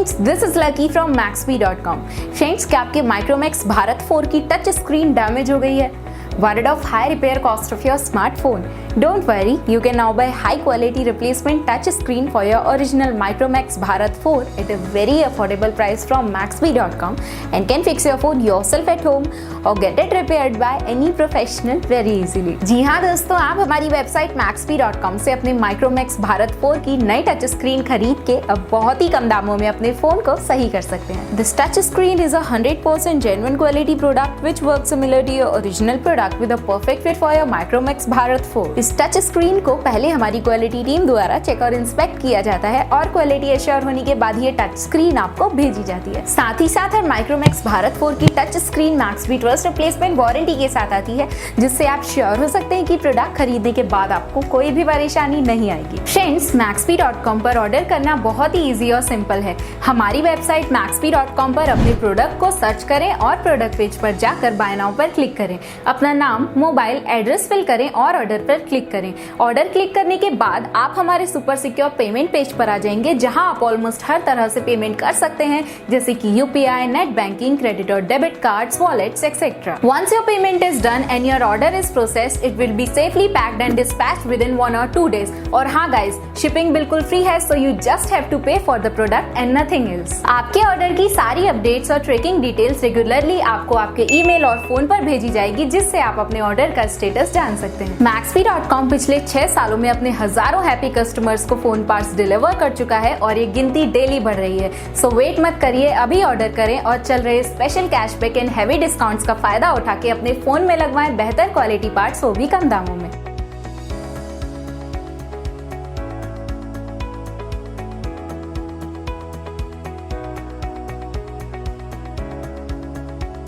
Friends, this is lucky from Maxbhi.com। Friends, क्या आपके Micromax Bharat 4 की टच स्क्रीन डैमेज हो गई है? Worried of high repair cost of your smartphone? Don't worry, you can now buy high quality replacement touch screen for your original Micromax Bharat 4 at a very affordable price from Maxbhi.com and can fix your phone yourself at home or get it repaired by any professional very easily। जी हाँ दोस्तों, आप हमारी website Maxbhi.com से अपने Micromax Bharat 4 की नई touch screen खरीद के अब बहुत ही कम दामों में अपने फोन को सही कर सकते हैं। This touch screen is a 100% genuine quality product which works similar to your original product with a perfect fit for your Micromax Bharat 4। इस टच स्क्रीन को पहले हमारी क्वालिटी टीम द्वारा चेक और इंस्पेक्ट किया जाता है और क्वालिटी एश्योर होने के बाद ये टच स्क्रीन आपको भेजी जाती है। साथ ही साथ Micromax Bharat 4 की touch screen Maxbhi trust replacement warranty के साथ आती है, जिससे आप श्योर हो सकते हैं कि प्रोडक्ट खरीदने के बाद आपको कोई भी परेशानी नहीं आएगी। फ्रेंड्स, Maxbhi.com पर ऑर्डर करना बहुत ही ईजी और सिंपल है। हमारी वेबसाइट Maxbhi.com पर अपने प्रोडक्ट को सर्च करें और प्रोडक्ट पेज पर जाकर बाय नाउ पर क्लिक करें, अपना नाम, मोबाइल एड्रेस फिल करें और ऑर्डर पर क्लिक करें। ऑर्डर क्लिक करने के बाद आप हमारे सुपर सिक्योर पेमेंट पेज पर आ जाएंगे, जहां आप ऑलमोस्ट हर तरह से पेमेंट कर सकते हैं, जैसे कि यूपीआई, नेट बैंकिंग, क्रेडिट और debit cards, wallets etcetera. Once your payment is done and your order is processed, it will be safely packed and dispatched within 1 or 2 days। और हाँ गाइज, शिपिंग बिल्कुल free है, so you just have to pay for the product and nothing else. आपके order की सारी updates और tracking details regularly आपको आपके ईमेल और फोन पर भेजी जाएगी, जिससे आप अपने ऑर्डर का स्टेटस जान सकते हैं। Maxbhi.com पिछले 6 सालों में अपने हजारों हैप्पी कस्टमर्स को फोन पार्ट्स डिलीवर कर चुका है और ये गिनती डेली बढ़ रही है। सो वेट मत करिए, अभी ऑर्डर करें और चल रहे special cashback and heavy discounts का फायदा उठा के अपने फोन में लगवाएं बेहतर क्वालिटी पार्ट्स, वो भी कम दामों में।